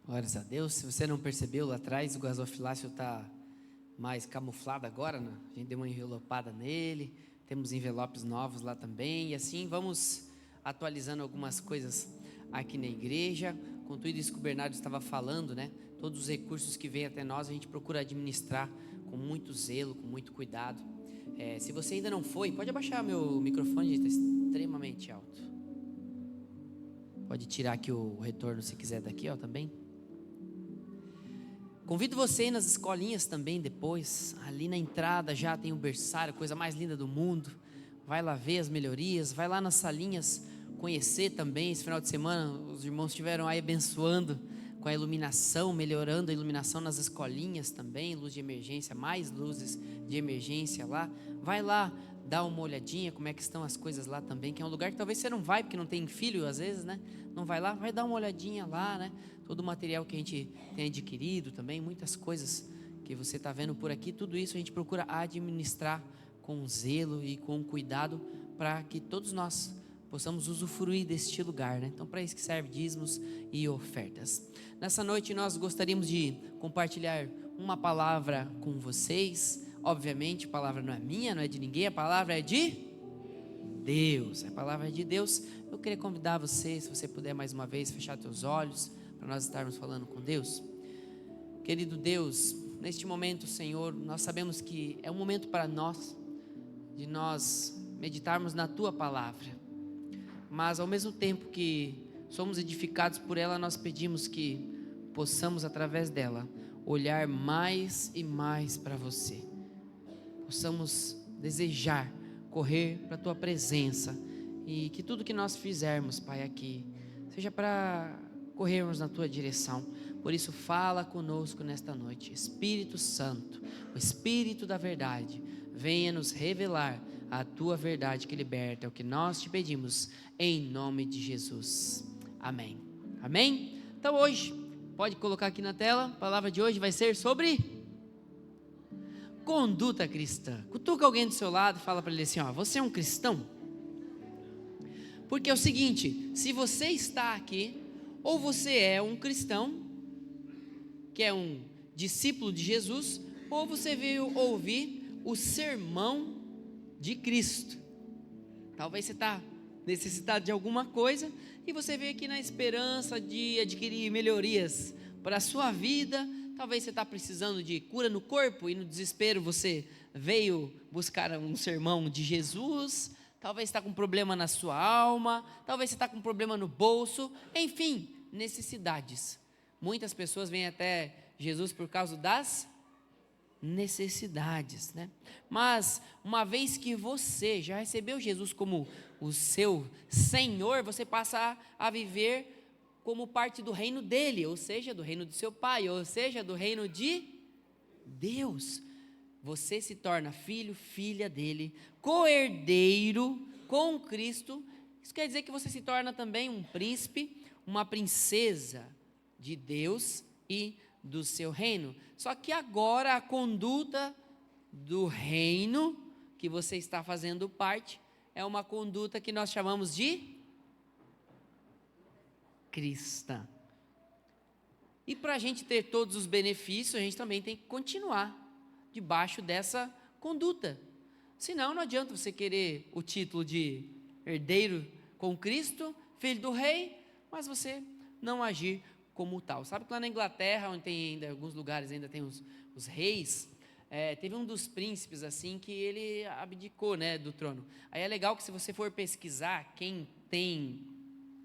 Glórias a Deus. Se você não percebeu lá atrás, o gasofilácio está mais camuflado agora, né? A gente deu uma envelopada nele, temos envelopes novos lá também, e assim vamos atualizando algumas coisas aqui na igreja. Com tudo isso que o Bernardo estava falando, né? Todos os recursos que vêm até nós, a gente procura administrar com muito zelo, com muito cuidado. Se você ainda não foi, pode abaixar meu microfone, está extremamente alto. Pode tirar aqui o retorno se quiser daqui, ó, também. Convido você a ir nas escolinhas também depois. Ali na entrada já tem o berçário, coisa mais linda do mundo. Vai lá ver as melhorias, vai lá nas salinhas conhecer também. Esse final de semana os irmãos estiveram aí abençoando com a iluminação, melhorando a iluminação nas escolinhas também, luz de emergência, mais luzes de emergência lá. Vai lá dar uma olhadinha como é que estão as coisas lá também, que é um lugar que talvez você não vai, porque não tem filho às vezes, né? Não vai lá, vai dar uma olhadinha lá, né? Todo o material que a gente tem adquirido também, muitas coisas que você está vendo por aqui, tudo isso a gente procura administrar com zelo e com cuidado para que todos nós possamos usufruir deste lugar, né? Então, para isso que serve dízimos e ofertas. Nessa noite nós gostaríamos de compartilhar uma palavra com vocês. Obviamente a palavra não é minha, não é de ninguém, a palavra é de Deus, a palavra é de Deus. Eu queria convidar você, se você puder mais uma vez fechar seus olhos, para nós estarmos falando com Deus. Querido Deus, neste momento, Senhor, nós sabemos que é um momento para nós, de nós meditarmos na Tua palavra, mas ao mesmo tempo que somos edificados por ela, nós pedimos que possamos através dela olhar mais e mais para Você, possamos desejar correr para a Tua presença, e que tudo que nós fizermos, Pai, aqui, seja para corrermos na Tua direção. Por isso fala conosco nesta noite, Espírito Santo, o Espírito da verdade, venha nos revelar a Tua verdade que liberta, é o que nós te pedimos, em nome de Jesus, amém, amém? Então hoje, pode colocar aqui na tela, a palavra de hoje vai ser sobre conduta cristã. Cutuca alguém do seu lado e fala para ele assim, ó, você é um cristão? Porque é o seguinte, se você está aqui, ou você é um cristão, que é um discípulo de Jesus, ou você veio ouvir o sermão de Cristo. Talvez você está necessitado de alguma coisa, e você veio aqui na esperança de adquirir melhorias para a sua vida. Talvez você está precisando de cura no corpo, e no desespero você veio buscar um sermão de Jesus. Talvez você está com um problema na sua alma, talvez você está com um problema no bolso, enfim, necessidades. Muitas pessoas vêm até Jesus por causa das necessidades, né? Mas uma vez que você já recebeu Jesus como o seu Senhor, você passa a viver como parte do reino dele, ou seja, do reino do seu Pai, ou seja, do reino de Deus. Você se torna filho, filha dele, co-herdeiro com Cristo. Isso quer dizer que você se torna também um príncipe, uma princesa de Deus e do seu reino. Só que agora a conduta do reino que você está fazendo parte é uma conduta que nós chamamos de cristã. E para a gente ter todos os benefícios, a gente também tem que continuar debaixo dessa conduta. Senão não adianta você querer o título de herdeiro com Cristo, filho do rei, mas você não agir como tal. Sabe que lá na Inglaterra, onde tem ainda, alguns lugares ainda tem os reis, teve um dos príncipes assim que ele abdicou, né, do trono. Aí é legal que se você for pesquisar quem tem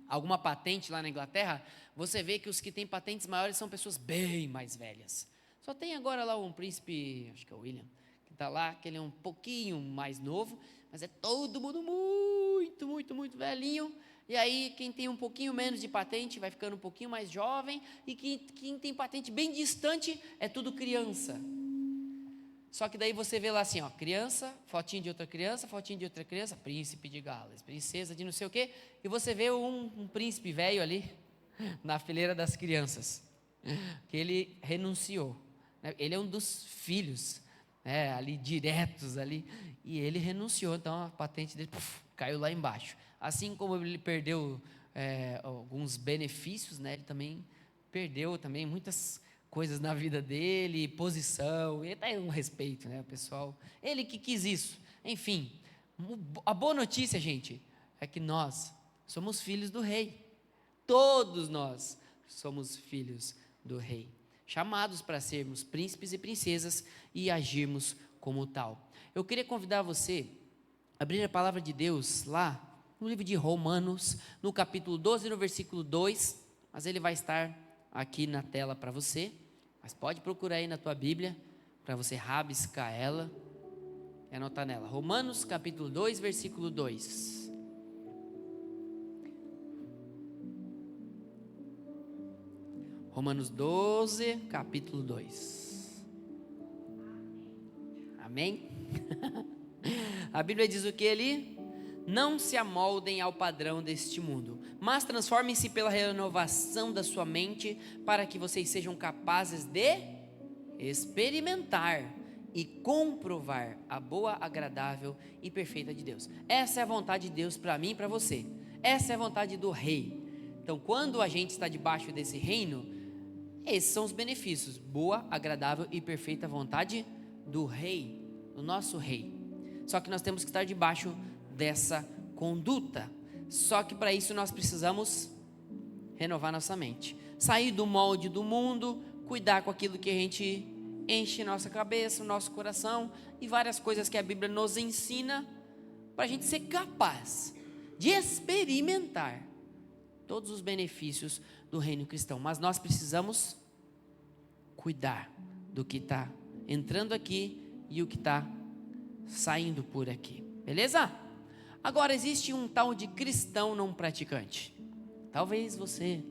alguma patente lá na Inglaterra, você vê que os que têm patentes maiores são pessoas bem mais velhas. Só tem agora lá um príncipe, acho que é o William, que está lá, que ele é um pouquinho mais novo, mas é todo mundo muito, muito, muito velhinho. E aí quem tem um pouquinho menos de patente vai ficando um pouquinho mais jovem, e quem tem patente bem distante é tudo criança. Só que daí você vê lá assim, ó, criança, fotinho de outra criança, príncipe de Gales, princesa de não sei o quê, e você vê um príncipe velho ali, na fileira das crianças, que ele renunciou, né? Ele é um dos filhos, né, ali diretos ali, e ele renunciou, então a patente dele caiu lá embaixo. Assim como ele perdeu alguns benefícios, né, ele também perdeu também muitas coisas na vida dele, posição, e até um respeito, né, pessoal? Ele que quis isso. Enfim, a boa notícia, gente, é que nós somos filhos do Rei. Todos nós somos filhos do Rei, chamados para sermos príncipes e princesas e agirmos como tal. Eu queria convidar você a abrir a palavra de Deus lá no livro de Romanos, no capítulo 12, no versículo 2, mas ele vai estar aqui na tela para você, mas pode procurar aí na tua Bíblia, para você rabiscar ela e anotar nela. Romanos capítulo 2, versículo 2. Romanos 12, capítulo 2. Amém? A Bíblia diz o que ali? Não se amoldem ao padrão deste mundo, mas transformem-se pela renovação da sua mente, para que vocês sejam capazes de experimentar e comprovar a boa, agradável e perfeita de Deus. Essa é a vontade de Deus para mim e para você. Essa é a vontade do Rei. Então, quando a gente está debaixo desse reino, esses são os benefícios: boa, agradável e perfeita vontade do Rei, do nosso Rei. Só que nós temos que estar debaixo dessa conduta. Só que para isso nós precisamos renovar nossa mente, sair do molde do mundo, cuidar com aquilo que a gente enche nossa cabeça, nosso coração, e várias coisas que a Bíblia nos ensina, para a gente ser capaz de experimentar todos os benefícios do reino cristão. Mas nós precisamos cuidar do que está entrando aqui e o que está saindo por aqui, beleza? Agora, existe um tal de cristão não praticante. Talvez você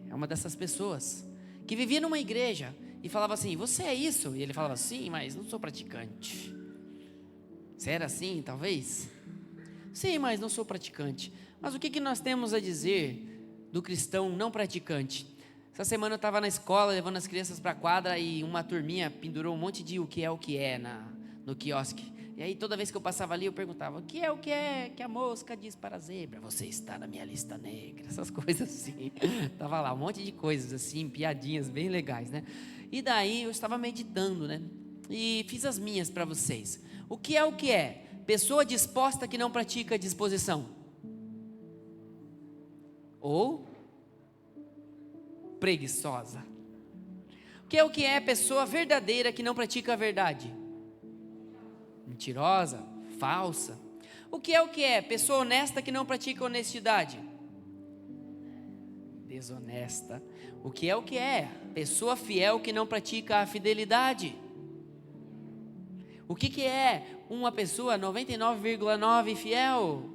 é uma dessas pessoas que vivia numa igreja e falava assim: você é isso? E ele falava: sim, mas não sou praticante. Você era assim, talvez? Sim, mas não sou praticante. Mas o que nós temos a dizer do cristão não praticante? Essa semana eu estava na escola levando as crianças para a quadra e uma turminha pendurou um monte de o que é no quiosque. E aí toda vez que eu passava ali eu perguntava: o que é que a mosca diz para a zebra? Você está na minha lista negra. Essas coisas assim. Estava lá um monte de coisas assim, piadinhas bem legais, né? E daí eu estava meditando, né? E fiz as minhas para vocês. O que é? Pessoa disposta que não pratica a disposição. Ou preguiçosa. O que é pessoa verdadeira que não pratica a verdade? Mentirosa, falsa. O que é pessoa honesta que não pratica honestidade? Desonesta. O que é pessoa fiel que não pratica a fidelidade? O que é uma pessoa 99,9 fiel?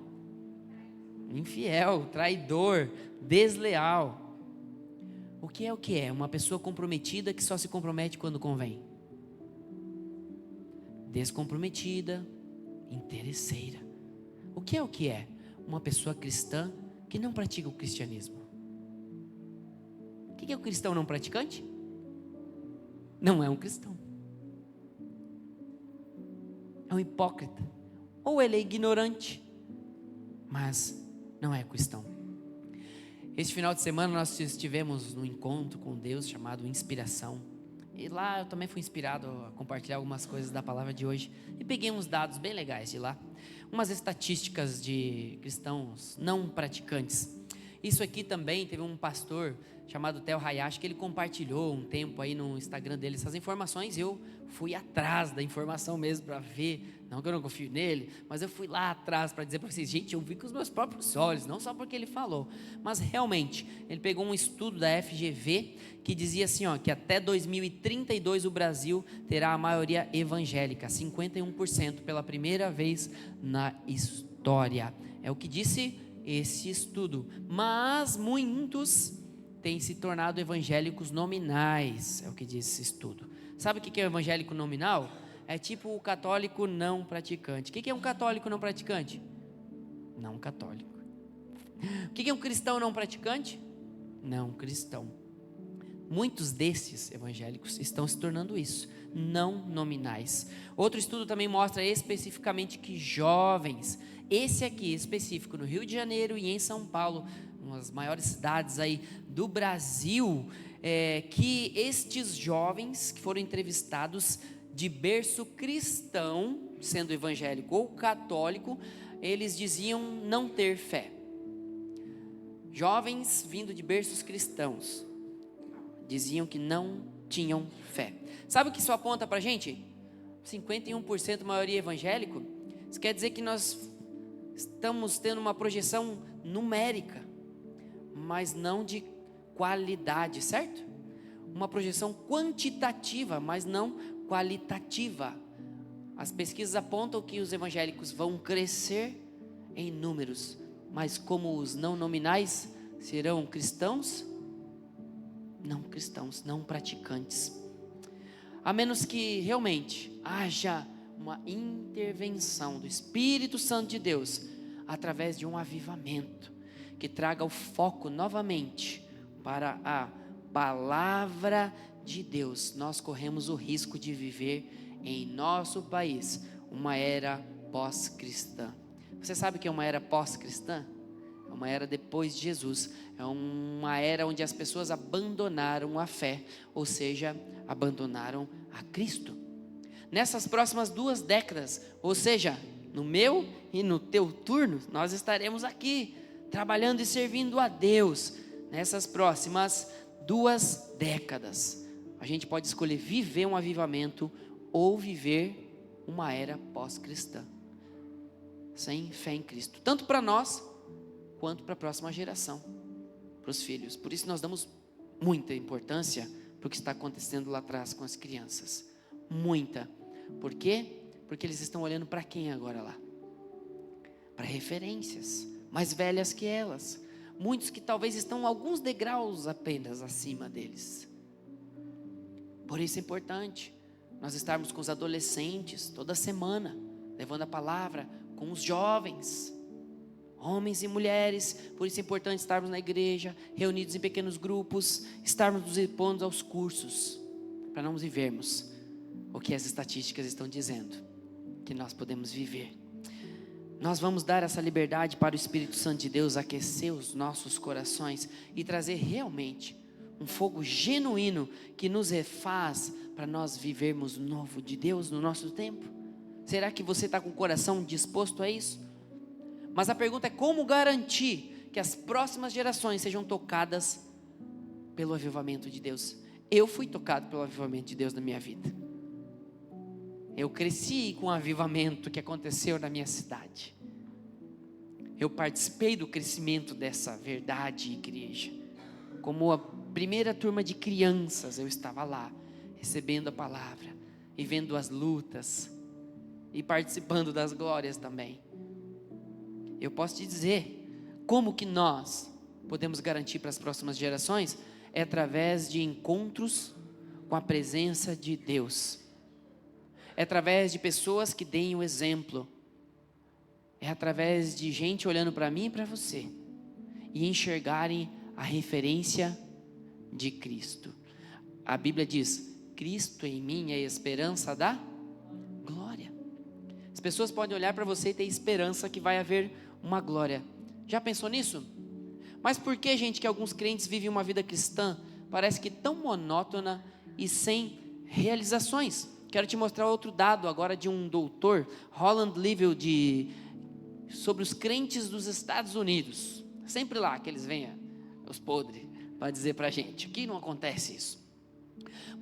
Infiel, traidor, desleal. O que é uma pessoa comprometida que só se compromete quando convém? Descomprometida, interesseira. O que é uma pessoa cristã que não pratica o cristianismo? O que é o cristão não praticante? Não é um cristão. É um hipócrita. Ou ele é ignorante, mas não é cristão. Este final de semana nós estivemos num encontro com Deus chamado Inspiração. E lá eu também fui inspirado a compartilhar algumas coisas da palavra de hoje. E peguei uns dados bem legais de lá. Umas estatísticas de cristãos não praticantes. Isso aqui também teve um pastor chamado Theo Hayashi, que ele compartilhou um tempo aí no Instagram dele essas informações. Eu fui atrás da informação mesmo para ver. Não que eu não confio nele, mas eu fui lá atrás para dizer para vocês: gente, eu vi com os meus próprios olhos, não só porque ele falou, mas realmente, ele pegou um estudo da FGV que dizia assim, que até 2032 o Brasil terá a maioria evangélica, 51% pela primeira vez na história. É o que disse esse estudo. Mas muitos têm se tornado evangélicos nominais, é o que diz esse estudo. Sabe o que é o evangélico nominal? É tipo o católico não praticante. O que é um católico não praticante? Não católico. O que é um cristão não praticante? Não cristão. Muitos desses evangélicos estão se tornando isso, não nominais. Outro estudo também mostra especificamente que jovens, esse aqui específico no Rio de Janeiro e em São Paulo, umas maiores cidades aí do Brasil, que estes jovens que foram entrevistados de berço cristão, sendo evangélico ou católico, eles diziam não ter fé. Jovens vindo de berços cristãos diziam que não tinham fé. Sabe o que isso aponta para a gente? 51% maioria evangélico. Isso quer dizer que nós estamos tendo uma projeção numérica, mas não de qualidade, certo? Uma projeção quantitativa, mas não qualitativa. As pesquisas apontam que os evangélicos vão crescer em números, mas como os não nominais serão cristãos, não praticantes. A menos que realmente haja uma intervenção do Espírito Santo de Deus, através de um avivamento, que traga o foco novamente para a palavra de Deus, nós corremos o risco de viver em nosso país uma era pós-cristã. Você sabe o que é uma era pós-cristã? É uma era depois de Jesus. É uma era onde as pessoas abandonaram a fé, ou seja, abandonaram a Cristo. Nessas próximas 2 décadas, ou seja, no meu e no teu turno, nós estaremos aqui, trabalhando e servindo a Deus. Nessas próximas 2 décadas, a gente pode escolher viver um avivamento ou viver uma era pós-cristã, sem fé em Cristo, tanto para nós, quanto para a próxima geração, para os filhos. Por isso nós damos muita importância para o que está acontecendo lá atrás com as crianças. Muita. Por quê? Porque eles estão olhando para quem agora lá? Para referências mais velhas que elas. Muitos que talvez estão alguns degraus apenas acima deles. Por isso é importante nós estarmos com os adolescentes toda semana, levando a palavra, com os jovens, homens e mulheres. Por isso é importante estarmos na igreja, reunidos em pequenos grupos, estarmos nos expondo aos cursos, para não vivermos o que as estatísticas estão dizendo que nós podemos viver. Nós vamos dar essa liberdade para o Espírito Santo de Deus aquecer os nossos corações e trazer realmente um fogo genuíno que nos refaz para nós vivermos o novo de Deus no nosso tempo. Será que você está com o coração disposto a isso? Mas a pergunta é: como garantir que as próximas gerações sejam tocadas pelo avivamento de Deus? Eu fui tocado pelo avivamento de Deus na minha vida. Eu cresci com o avivamento que aconteceu na minha cidade. Eu participei do crescimento dessa verdade, igreja. Como a primeira turma de crianças, eu estava lá, recebendo a palavra, e vendo as lutas, e participando das glórias também. Eu posso te dizer, como que nós podemos garantir para as próximas gerações? É através de encontros com a presença de Deus. É através de pessoas que deem o exemplo. É através de gente olhando para mim e para você e enxergarem a referência de Cristo. A Bíblia diz: Cristo em mim é a esperança da glória. As pessoas podem olhar para você e ter esperança que vai haver uma glória. Já pensou nisso? Mas por que, gente, que alguns crentes vivem uma vida cristã parece que tão monótona e sem realizações? Quero te mostrar outro dado agora de um doutor, Roland Livell, sobre os crentes dos Estados Unidos. Sempre lá que eles venham, os podres, para dizer para a gente. Aqui não acontece isso.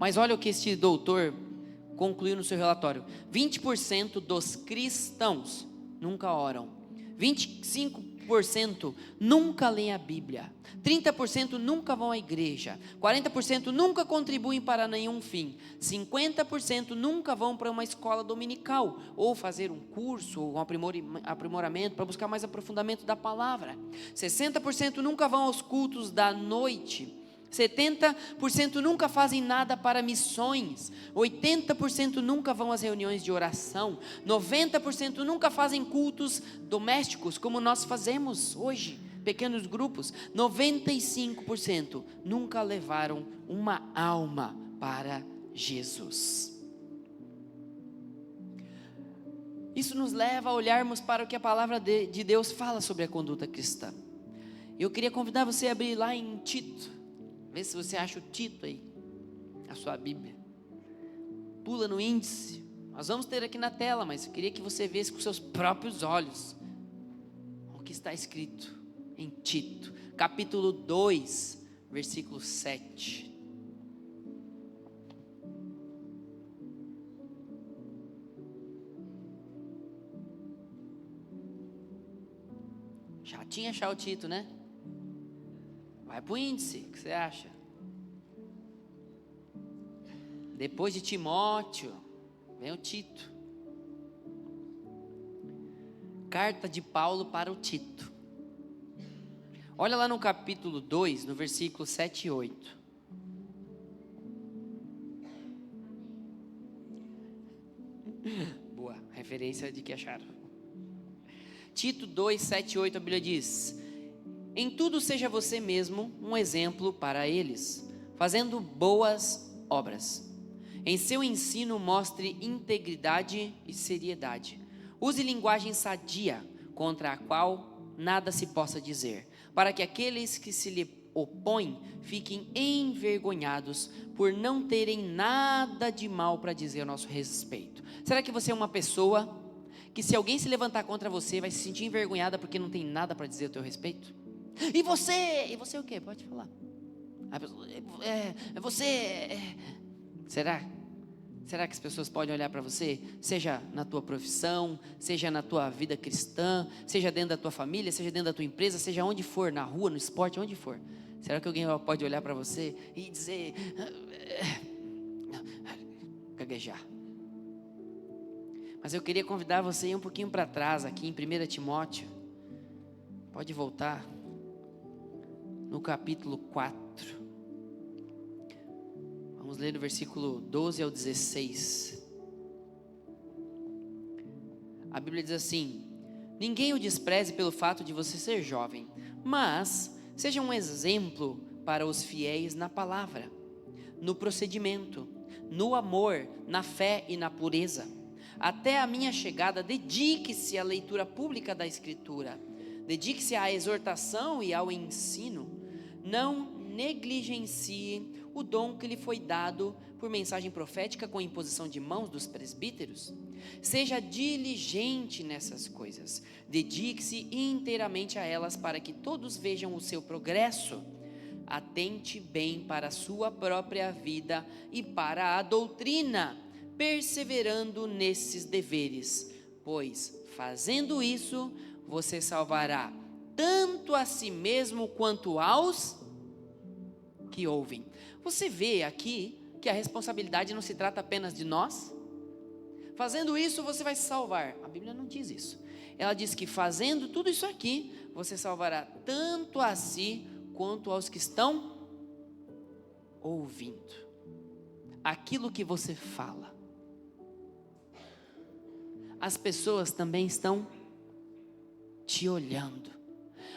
Mas olha o que este doutor concluiu no seu relatório: 20% dos cristãos nunca oram, 25% nunca leem a Bíblia, 30% nunca vão à igreja, 40% nunca contribuem para nenhum fim, 50% nunca vão para uma escola dominical, ou fazer um curso, ou um aprimoramento, para buscar mais aprofundamento da palavra, 60% nunca vão aos cultos da noite, 70% nunca fazem nada para missões, 80% nunca vão às reuniões de oração, 90% nunca fazem cultos domésticos como nós fazemos hoje, pequenos grupos, 95% nunca levaram uma alma para Jesus. Isso nos leva a olharmos para o que a palavra de Deus fala sobre a conduta cristã. Eu queria convidar você a abrir lá em Tito. Vê se você acha o Tito aí, a sua Bíblia. Pula no índice. Nós vamos ter aqui na tela, mas eu queria que você visse com seus próprios olhos o que está escrito em Tito, capítulo 2, versículo 7. Já tinha achado o Tito, né? Vai para o índice, o que você acha? Depois de Timóteo, vem o Tito. Carta de Paulo para o Tito. Olha lá no capítulo 2, no versículo 7 e 8. Boa, referência de que acharam. Tito 2, 7 e 8, a Bíblia diz: em tudo seja você mesmo um exemplo para eles, fazendo boas obras. Em seu ensino mostre integridade e seriedade. Use linguagem sadia, contra a qual nada se possa dizer, para que aqueles que se lhe opõem fiquem envergonhados por não terem nada de mal para dizer a nosso respeito. Será que você é uma pessoa que, se alguém se levantar contra você, vai se sentir envergonhada porque não tem nada para dizer a teu respeito? E você? E você o quê? Pode falar. A pessoa, será? Será que as pessoas podem olhar para você? Seja na tua profissão, seja na tua vida cristã, seja dentro da tua família, seja dentro da tua empresa, seja onde for, na rua, no esporte, onde for. Será que alguém pode olhar para você e dizer, gaguejar? Mas eu queria convidar você a ir um pouquinho para trás, aqui em 1 Timóteo. Pode voltar. No capítulo 4. Vamos ler do versículo 12 ao 16. A Bíblia diz assim: ninguém o despreze pelo fato de você ser jovem, mas seja um exemplo para os fiéis na palavra, no procedimento, no amor, na fé e na pureza. Até a minha chegada, dedique-se à leitura pública da Escritura, dedique-se à exortação e ao ensino. Não negligencie o dom que lhe foi dado por mensagem profética com imposição de mãos dos presbíteros. Seja diligente nessas coisas, dedique-se inteiramente a elas para que todos vejam o seu progresso. Atente bem para a sua própria vida e para a doutrina, perseverando nesses deveres, pois fazendo isso você salvará tanto a si mesmo quanto aos que ouvem. Você vê aqui que a responsabilidade não se trata apenas de nós. Fazendo isso você vai se salvar. A Bíblia não diz isso. Ela diz que fazendo tudo isso aqui, você salvará tanto a si quanto aos que estão ouvindo. Aquilo que você fala. As pessoas também estão te olhando.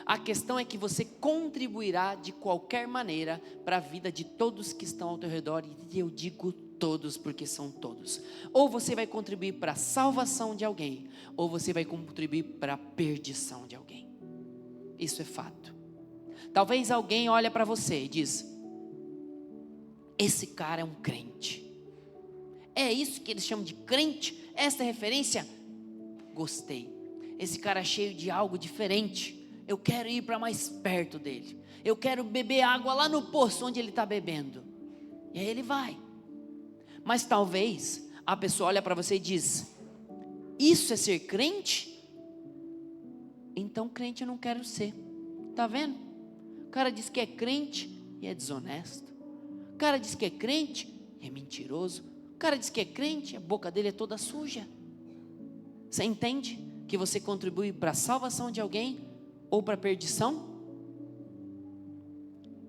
A questão é que você contribuirá de qualquer maneira para a vida de todos que estão ao teu redor, e eu digo todos porque são todos. Ou você vai contribuir para a salvação de alguém, ou você vai contribuir para a perdição de alguém. Isso é fato. Talvez alguém olhe para você e diz: esse cara é um crente. É isso que eles chamam de crente? Esta referência? Gostei. Esse cara é cheio de algo diferente. Eu quero ir para mais perto dele. Eu quero beber água lá no poço onde ele está bebendo. E aí ele vai. Mas talvez a pessoa olha para você e diz: isso é ser crente? Então crente eu não quero ser. Está vendo? O cara diz que é crente e é desonesto. O cara diz que é crente e é mentiroso. O cara diz que é crente e a boca dele é toda suja. Você entende que você contribui para a salvação de alguém ou para a perdição?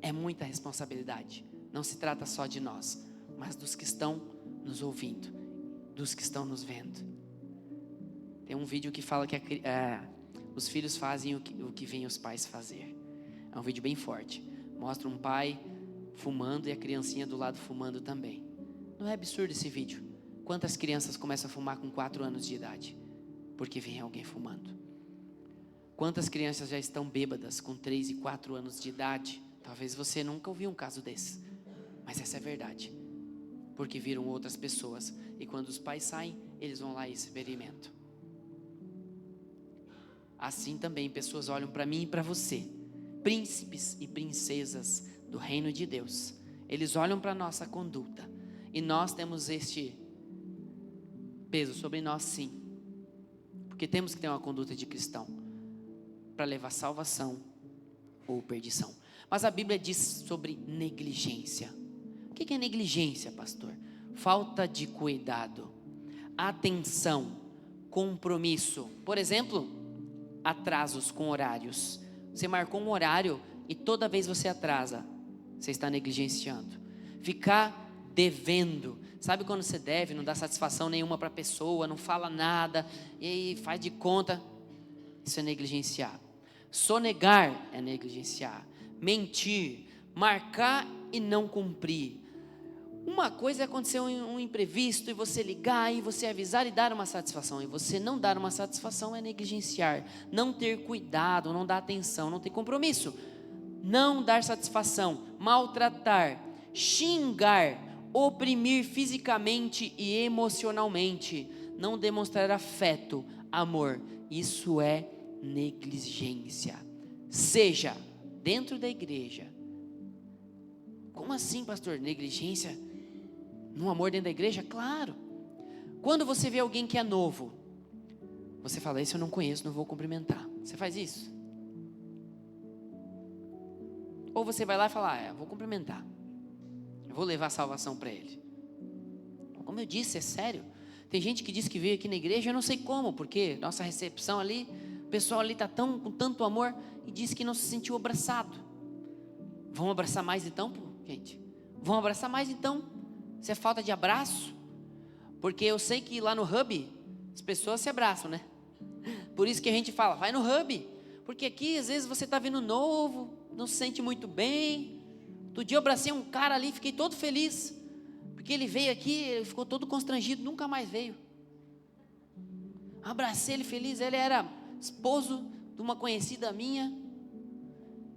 É muita responsabilidade. Não se trata só de nós, mas dos que estão nos ouvindo, dos que estão nos vendo. Tem um vídeo que fala que os filhos fazem o que veem os pais fazer. É um vídeo bem forte. Mostra um pai fumando e a criancinha do lado fumando também. Não é absurdo esse vídeo? Quantas crianças começam a fumar com 4 anos de idade? Porque vem alguém fumando. Quantas crianças já estão bêbadas com 3 e 4 anos de idade? Talvez você nunca ouviu um caso desse, mas essa é a verdade. Porque viram outras pessoas, e quando os pais saem, eles vão lá e experimentam. Assim também pessoas olham para mim e para você, príncipes e princesas do reino de Deus. Eles olham para a nossa conduta, e nós temos este peso sobre nós, sim, porque temos que ter uma conduta de cristão, para levar salvação ou perdição. Mas a Bíblia diz sobre negligência. O que é negligência, pastor? Falta de cuidado, atenção, compromisso. Por exemplo, atrasos com horários. Você marcou um horário e toda vez você atrasa, você está negligenciando. Ficar devendo. Sabe quando você deve, não dá satisfação nenhuma para a pessoa, não fala nada, e aí faz de conta? Isso é negligenciar. Sonegar é negligenciar. Mentir, marcar e não cumprir. Uma coisa é acontecer um imprevisto e você ligar e você avisar e dar uma satisfação, e você não dar uma satisfação é negligenciar, não ter cuidado, não dar atenção, não ter compromisso. Não dar satisfação, maltratar, xingar, oprimir fisicamente e emocionalmente, não demonstrar afeto, amor, isso é negligência. Seja dentro da igreja. Como assim, pastor? Negligência no amor dentro da igreja? Claro. Quando você vê alguém que é novo, você fala, esse eu não conheço, não vou cumprimentar. Você faz isso? Ou você vai lá e fala, vou cumprimentar, eu vou levar a salvação para ele. Como eu disse, é sério. Tem gente que diz que veio aqui na igreja, eu não sei como, porque nossa recepção ali, o pessoal ali está com tanto amor, e diz que não se sentiu abraçado. Vamos abraçar mais então, gente? Vamos abraçar mais então? Isso é falta de abraço? Porque eu sei que lá no Hub, as pessoas se abraçam, né? Por isso que a gente fala, vai no Hub. Porque aqui, às vezes, você está vindo novo, não se sente muito bem. Outro dia eu abracei um cara ali, fiquei todo feliz. Porque ele veio aqui, ele ficou todo constrangido, nunca mais veio. Abracei ele feliz, ele era esposo de uma conhecida minha.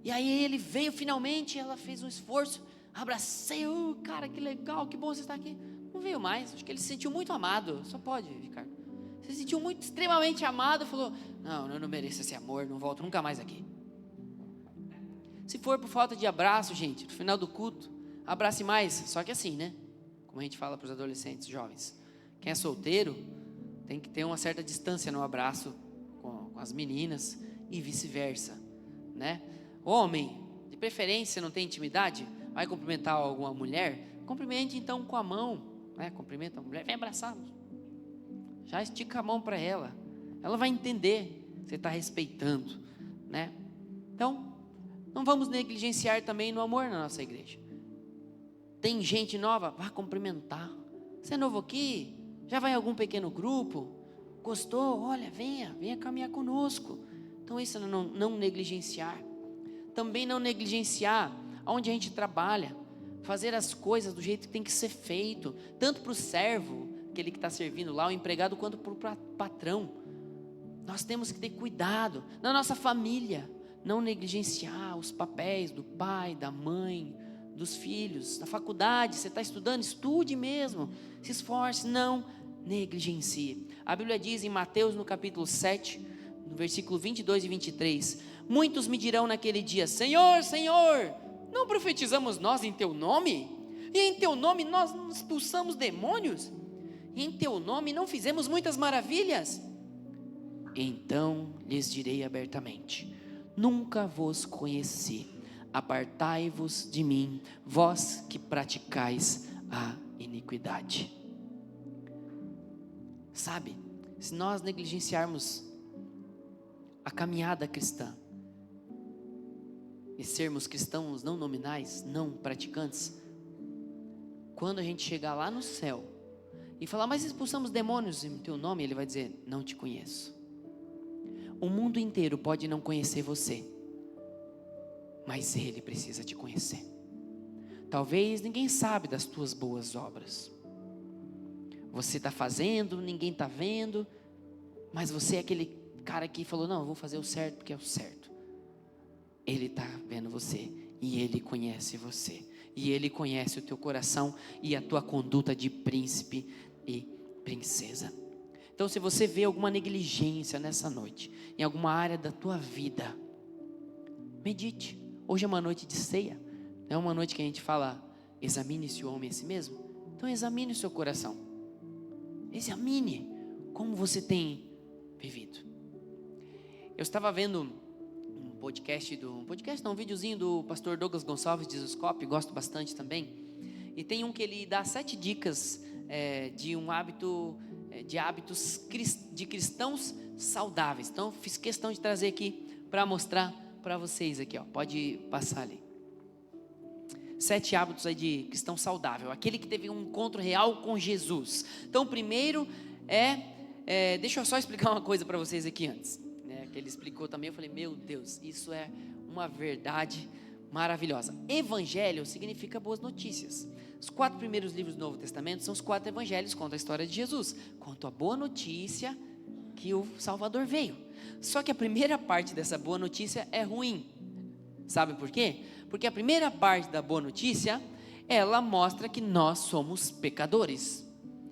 E aí ele veio finalmente, ela fez um esforço, abracei, cara, que legal, que bom você estar aqui. Não veio mais, acho que ele se sentiu muito amado, só pode, Ricardo. Se sentiu muito, extremamente amado, falou, não, eu não mereço esse amor, não volto nunca mais aqui. Se for por falta de abraço, gente, no final do culto, abrace mais, só que assim, né? Como a gente fala para os adolescentes, jovens, quem é solteiro tem que ter uma certa distância no abraço com as meninas e vice-versa, né? Homem, de preferência, não tem intimidade, vai cumprimentar alguma mulher, cumprimente então com a mão, né? Cumprimenta a mulher, vem abraçar, já estica a mão para ela, ela vai entender que você está respeitando, né? Então, não vamos negligenciar também no amor na nossa igreja. Tem gente nova, vá cumprimentar. Você é novo aqui? Já vai em algum pequeno grupo? Gostou? Olha, venha caminhar conosco. Então isso não negligenciar. Também não negligenciar onde a gente trabalha. Fazer as coisas do jeito que tem que ser feito. Tanto para o servo, aquele que está servindo lá, o empregado, quanto para o patrão. Nós temos que ter cuidado. Na nossa família, não negligenciar os papéis do pai, da mãe, dos filhos. Na faculdade, você está estudando, estude mesmo, se esforce, não negligencie. A Bíblia diz em Mateus no capítulo 7, no versículo 22 e 23, muitos me dirão naquele dia, Senhor, Senhor, não profetizamos nós em teu nome? E em teu nome nós expulsamos demônios? E em teu nome não fizemos muitas maravilhas? Então lhes direi abertamente, nunca vos conheci. Apartai-vos de mim, vós que praticais a iniquidade. Sabe, se nós negligenciarmos a caminhada cristã e sermos cristãos não nominais, não praticantes, quando a gente chegar lá no céu e falar, mas expulsamos demônios em teu nome, ele vai dizer, não te conheço. O mundo inteiro pode não conhecer você, mas ele precisa te conhecer. Talvez ninguém sabe das tuas boas obras. Você está fazendo, ninguém está vendo, mas você é aquele cara que falou, não, eu vou fazer o certo porque é o certo. Ele está vendo você e Ele conhece você. E Ele conhece o teu coração e a tua conduta de príncipe e princesa. Então, se você vê alguma negligência nessa noite, em alguma área da tua vida, medite. Hoje é uma noite de ceia. É uma noite que a gente fala, examine-se o homem a si mesmo. Então, examine o seu coração. Examine como você tem vivido. Eu estava vendo um videozinho do pastor Douglas Gonçalves de Zuscope, gosto bastante também. E tem um que ele dá 7 dicas de hábitos de cristãos saudáveis. Então, fiz questão de trazer aqui para mostrar para vocês aqui, ó. Pode passar ali. 7 hábitos aí de cristão saudável, aquele que teve um encontro real com Jesus. Então, o primeiro deixa eu só explicar uma coisa para vocês aqui antes, né? Que ele explicou também, eu falei, meu Deus, isso é uma verdade maravilhosa. Evangelho significa boas notícias. Os 4 primeiros livros do Novo Testamento são os 4 evangelhos, contam a história de Jesus, contam a boa notícia que o Salvador veio. Só que a primeira parte dessa boa notícia é ruim. Sabe por quê? Porque a primeira parte da boa notícia, ela mostra que nós somos pecadores.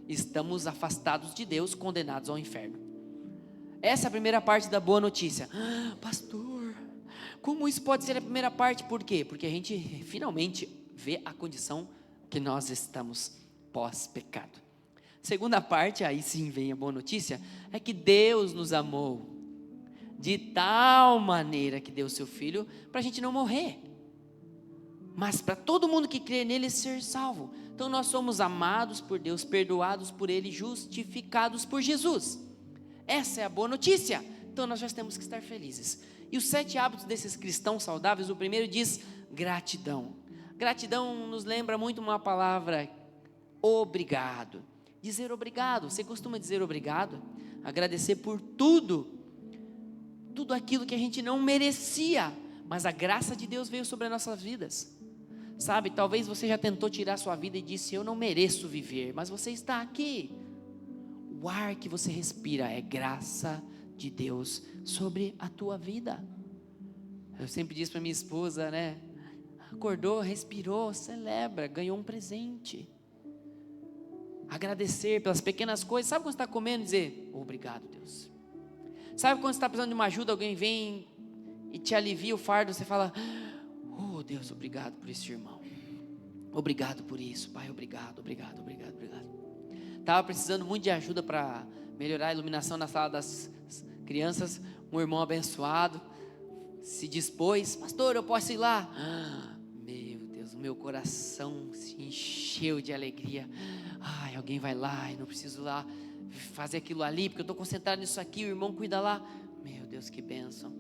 Estamos afastados de Deus, condenados ao inferno. Essa é a primeira parte da boa notícia. Pastor, como isso pode ser a primeira parte? Por quê? Porque a gente finalmente vê a condição que nós estamos pós-pecado. Segunda parte, aí sim vem a boa notícia, é que Deus nos amou de tal maneira que deu o seu Filho para a gente não morrer, mas para todo mundo que crê nele ser salvo. Então nós somos amados por Deus, perdoados por Ele, justificados por Jesus. Essa é a boa notícia. Então nós já temos que estar felizes. E os 7 hábitos desses cristãos saudáveis, o primeiro diz gratidão. Gratidão nos lembra muito uma palavra, obrigado. Dizer obrigado. Você costuma dizer obrigado? Agradecer por tudo aquilo que a gente não merecia, mas a graça de Deus veio sobre as nossas vidas. Sabe, talvez você já tentou tirar sua vida e disse, eu não mereço viver, mas você está aqui. O ar que você respira é graça de Deus sobre a tua vida. Eu sempre disse para minha esposa, né? Acordou, respirou, celebra, ganhou um presente. Agradecer pelas pequenas coisas. Sabe quando você está comendo e dizer, obrigado Deus. Sabe quando você está precisando de uma ajuda, alguém vem e te alivia o fardo, você fala, oh Deus, obrigado por esse irmão. Obrigado por isso, Pai, obrigado. Estava precisando muito de ajuda para melhorar a iluminação na sala das crianças. Um irmão abençoado se dispôs, pastor, eu posso ir lá? Meu Deus, o meu coração se encheu de alegria. Alguém vai lá e não preciso lá fazer aquilo ali, porque eu estou concentrado nisso aqui, o irmão cuida lá. Meu Deus, que bênção.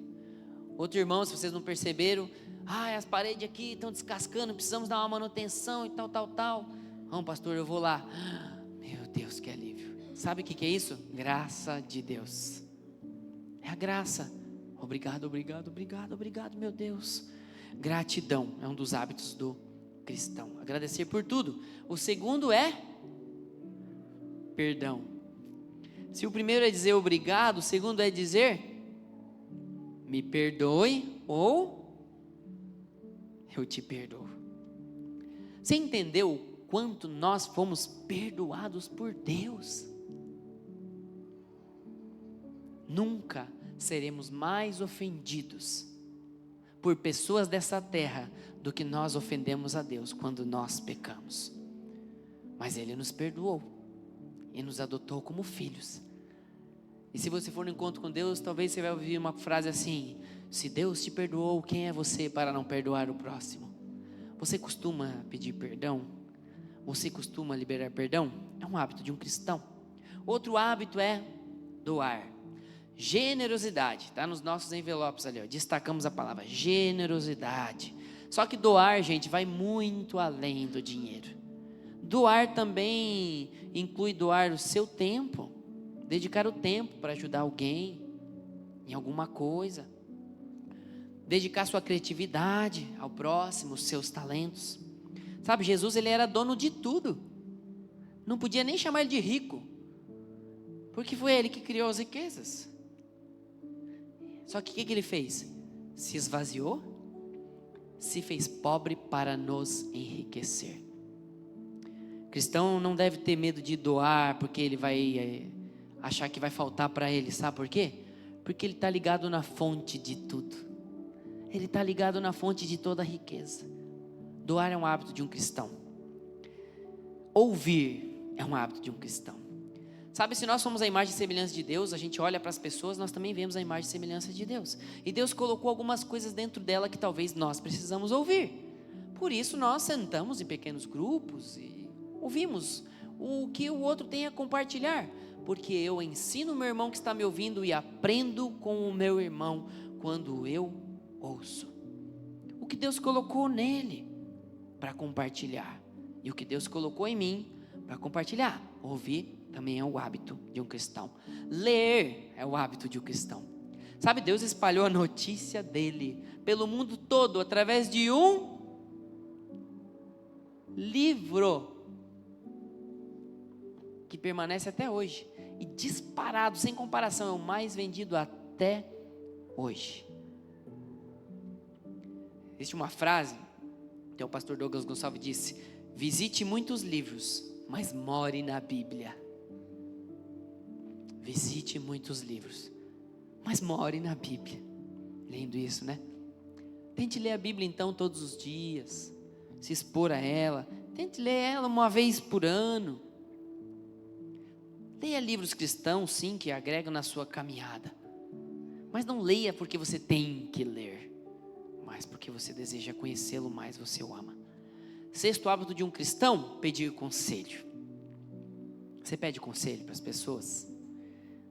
Outro irmão, se vocês não perceberam, as paredes aqui estão descascando, precisamos dar uma manutenção e tal. Não, pastor, eu vou lá. Meu Deus, que alívio. Sabe o que é isso? Graça de Deus. É a graça. Obrigado, meu Deus. Gratidão é um dos hábitos do cristão. Agradecer por tudo. O segundo é perdão. Se o primeiro é dizer obrigado, o segundo é dizer me perdoe ou eu te perdoo. Você entendeu o quanto nós fomos perdoados por Deus? Nunca seremos mais ofendidos por pessoas dessa terra do que nós ofendemos a Deus quando nós pecamos. Mas Ele nos perdoou e nos adotou como filhos. E se você for no encontro com Deus, talvez você vai ouvir uma frase assim: se Deus te perdoou, quem é você para não perdoar o próximo? Você costuma pedir perdão? Você costuma liberar perdão? É um hábito de um cristão. Outro hábito é doar. Generosidade, está nos nossos envelopes ali, ó. Destacamos a palavra generosidade. Só que doar, gente, vai muito além do dinheiro. Doar também inclui doar o seu tempo, dedicar o tempo para ajudar alguém em alguma coisa, dedicar sua criatividade ao próximo, os seus talentos. Sabe, Jesus, ele era dono de tudo, não podia nem chamar ele de rico, porque foi ele que criou as riquezas. Só que o que ele fez? Se esvaziou, se fez pobre para nos enriquecer. O cristão não deve ter medo de doar, porque ele vai achar que vai faltar para ele. Sabe por quê? Porque ele está ligado na fonte de tudo. Ele está ligado na fonte de toda a riqueza. Doar é um hábito de um cristão. Ouvir é um hábito de um cristão. Sabe, se nós somos a imagem e semelhança de Deus, a gente olha para as pessoas, nós também vemos a imagem e semelhança de Deus. E Deus colocou algumas coisas dentro dela que talvez nós precisamos ouvir. Por isso nós sentamos em pequenos grupos e ouvimos o que o outro tem a compartilhar. Porque eu ensino o meu irmão que está me ouvindo e aprendo com o meu irmão quando eu ouço. O que Deus colocou nele para compartilhar. E o que Deus colocou em mim para compartilhar. Ouvir também é o hábito de um cristão. Ler é o hábito de um cristão. Sabe, Deus espalhou a notícia dele pelo mundo todo através de um livro que permanece até hoje e disparado, sem comparação, é o mais vendido até hoje. Existe uma frase que o pastor Douglas Gonçalves disse: visite muitos livros, mas more na Bíblia. Visite muitos livros, mas more na Bíblia. Lindo isso, né? Tente ler a Bíblia então todos os dias, se expor a ela. Tente ler ela uma vez por ano. Leia livros cristãos, sim, que agregam na sua caminhada. Mas não leia porque você tem que ler, mas porque você deseja conhecê-lo mais, você o ama. Sexto hábito de um cristão: pedir conselho. Você pede conselho para as pessoas?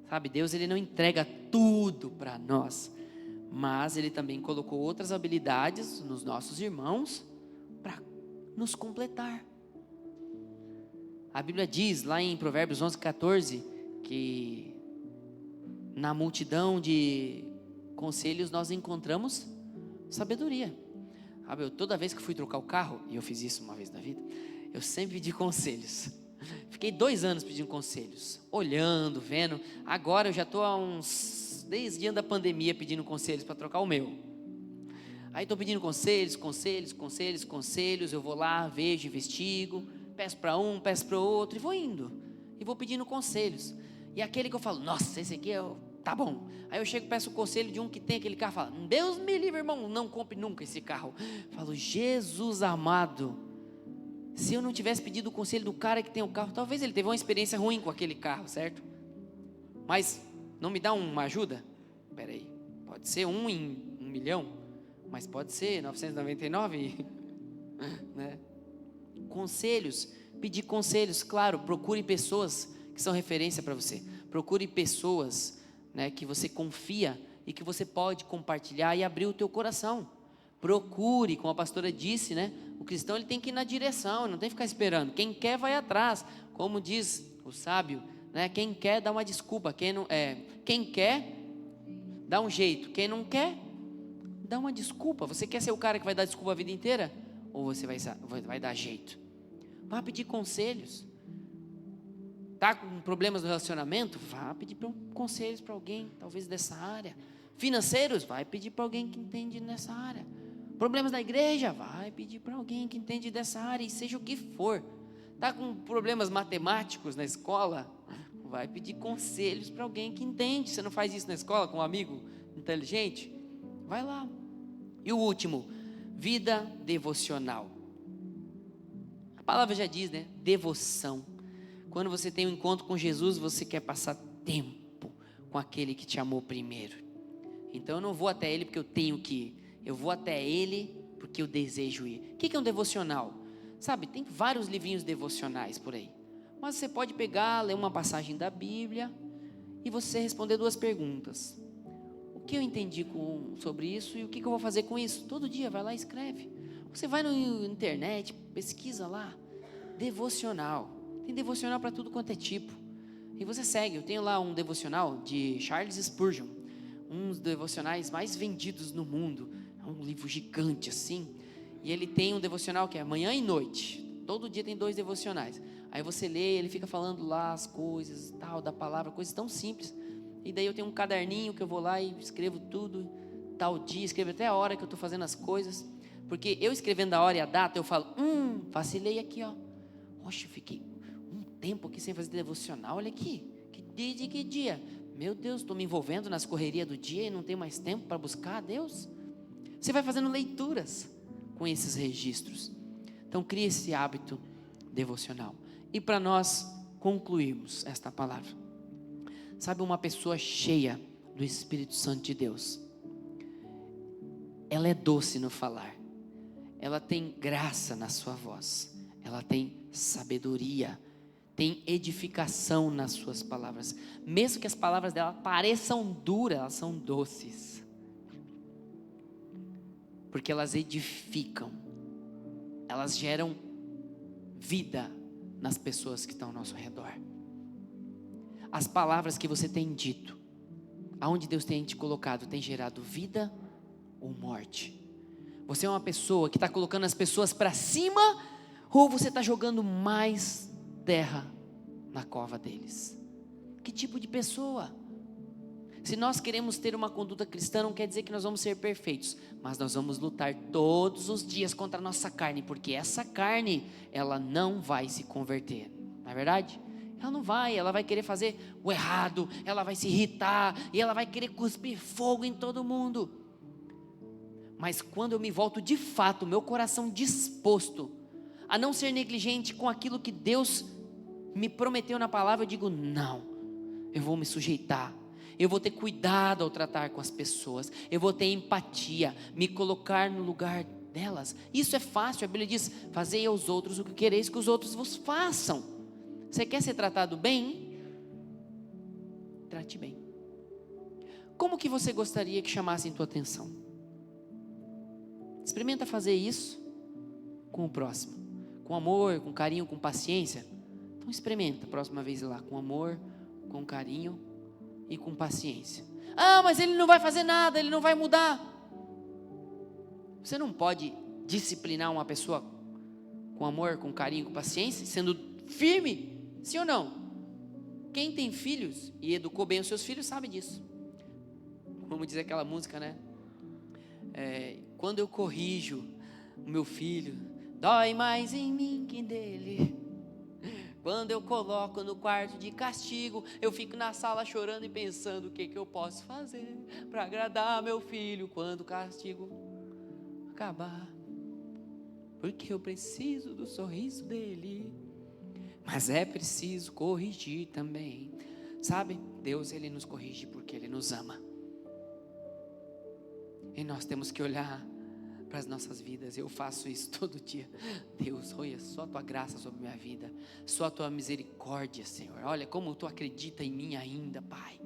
Sabe, Deus ele não entrega tudo para nós, mas Ele também colocou outras habilidades nos nossos irmãos para nos completar. A Bíblia diz lá em Provérbios 11:14 que na multidão de conselhos nós encontramos sabedoria. Sabe, toda vez que fui trocar o carro, e eu fiz isso uma vez na vida, eu sempre pedi conselhos. Fiquei 2 anos pedindo conselhos, olhando, vendo. Agora eu já estou desde antes da pandemia pedindo conselhos para trocar o meu. Aí estou pedindo conselhos. Eu vou lá, vejo, investigo, peço para um, peço para o outro, e vou indo. E vou pedindo conselhos. E aquele que eu falo, nossa, esse aqui tá bom. Aí eu chego e peço o conselho de um que tem aquele carro, fala, Deus me livre, irmão, não compre nunca esse carro. Falo, Jesus amado, se eu não tivesse pedido o conselho do cara que tem o carro, talvez ele teve uma experiência ruim com aquele carro, certo? Mas não me dá uma ajuda? Espera aí, pode ser 1 em 1 milhão, mas pode ser 999, né? Conselhos, pedir conselhos, claro, procure pessoas que são referência para você. Procure pessoas, né, que você confia e que você pode compartilhar e abrir o teu coração. Procure, como a pastora disse, né? O cristão ele tem que ir na direção, não tem que ficar esperando. Quem quer vai atrás, como diz o sábio, né? Quem quer dá uma desculpa, quem quer dá um jeito, quem não quer dá uma desculpa. Você quer ser o cara que vai dar desculpa a vida inteira? Ou você vai dar jeito? Vá pedir conselhos. Está com problemas no relacionamento? Vá pedir conselhos para alguém, talvez dessa área. Financeiros? Vai pedir para alguém que entende nessa área. Problemas na igreja? Vai pedir para alguém que entende dessa área, e seja o que for. Está com problemas matemáticos na escola? Vai pedir conselhos para alguém que entende. Você não faz isso na escola com um amigo inteligente? Vai lá. E o último, vida devocional. A palavra já diz, né? Devoção. Quando você tem um encontro com Jesus, você quer passar tempo com aquele que te amou primeiro. Então eu não vou até Ele porque eu tenho que ir. Eu vou até Ele porque eu desejo ir. O que é um devocional? Sabe, tem vários livrinhos devocionais por aí. Mas você pode pegar, ler uma passagem da Bíblia e você responder 2 perguntas. O que eu entendi sobre isso e o que eu vou fazer com isso? Todo dia vai lá e escreve. Você vai na internet, pesquisa lá, devocional. Tem devocional para tudo quanto é tipo. E você segue. Eu tenho lá um devocional de Charles Spurgeon, um dos devocionais mais vendidos no mundo. É um livro gigante assim. E ele tem um devocional que é manhã e noite. Todo dia tem 2 devocionais. Aí você lê, ele fica falando lá as coisas, tal, da palavra, coisas tão simples. E daí eu tenho um caderninho que eu vou lá e escrevo tudo, tal dia, escrevo até a hora que eu estou fazendo as coisas. Porque eu escrevendo a hora e a data, eu falo, vacilei aqui, ó. Oxe, eu fiquei um tempo aqui sem fazer devocional, olha aqui. Que dia? Meu Deus, estou me envolvendo nas correrias do dia e não tenho mais tempo para buscar a Deus. Você vai fazendo leituras com esses registros. Então crie esse hábito devocional. E para nós concluirmos esta palavra, sabe, uma pessoa cheia do Espírito Santo de Deus, ela é doce no falar, ela tem graça na sua voz, ela tem sabedoria, tem edificação nas suas palavras, mesmo que as palavras dela pareçam duras, elas são doces, porque elas edificam, elas geram vida nas pessoas que estão ao nosso redor. As palavras que você tem dito, aonde Deus tem te colocado, tem gerado vida ou morte? Você é uma pessoa que está colocando as pessoas para cima, ou você está jogando mais terra na cova deles? Que tipo de pessoa? Se nós queremos ter uma conduta cristã, não quer dizer que nós vamos ser perfeitos, mas nós vamos lutar todos os dias contra a nossa carne, porque essa carne, ela não vai se converter, não é verdade? Ela não vai, ela vai querer fazer o errado, ela vai se irritar, e ela vai querer cuspir fogo em todo mundo. Mas quando eu me volto de fato, meu coração disposto a não ser negligente com aquilo que Deus me prometeu na palavra, eu digo, não, eu vou me sujeitar, eu vou ter cuidado ao tratar com as pessoas, eu vou ter empatia, me colocar no lugar delas. Isso é fácil, a Bíblia diz, fazei aos outros o que quereis que os outros vos façam. Você quer ser tratado bem? Trate bem. Como que você gostaria que chamassem tua atenção? Experimenta fazer isso com o próximo, com amor, com carinho, com paciência. Então experimenta, próxima vez ir lá, com amor, com carinho e com paciência. Ah, mas ele não vai fazer nada, ele não vai mudar. Você não pode disciplinar uma pessoa com amor, com carinho, com paciência, sendo firme, sim ou não? Quem tem filhos e educou bem os seus filhos sabe disso. Vamos dizer aquela música, né? Quando eu corrijo o meu filho, dói mais em mim que nele. Quando eu coloco no quarto de castigo, eu fico na sala chorando e pensando o que eu posso fazer para agradar meu filho quando o castigo acabar, porque eu preciso do sorriso dele. Mas é preciso corrigir também, sabe? Deus, Ele nos corrige porque Ele nos ama, e nós temos que olhar para as nossas vidas. Eu faço isso todo dia. Deus, olha só a tua graça sobre a minha vida, só a tua misericórdia, Senhor. Olha como tu acredita em mim ainda, Pai.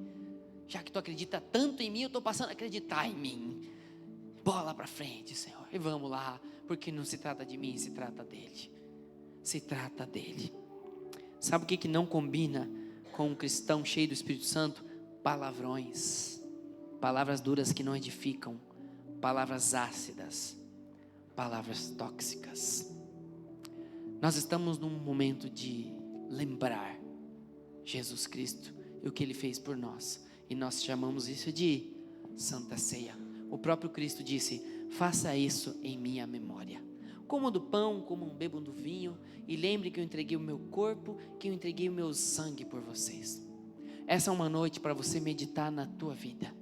Já que tu acredita tanto em mim, eu estou passando a acreditar em mim. Bola para frente, Senhor, e vamos lá, porque não se trata de mim, se trata dele. Se trata dele. Sabe o que não combina com um cristão cheio do Espírito Santo? Palavrões, palavras duras que não edificam, palavras ácidas, palavras tóxicas. Nós estamos num momento de lembrar Jesus Cristo e o que Ele fez por nós, e nós chamamos isso de Santa Ceia. O próprio Cristo disse, faça isso em minha memória. Como do pão, como bebo do vinho, e lembre que eu entreguei o meu corpo, que eu entreguei o meu sangue por vocês. Essa é uma noite para você meditar na tua vida.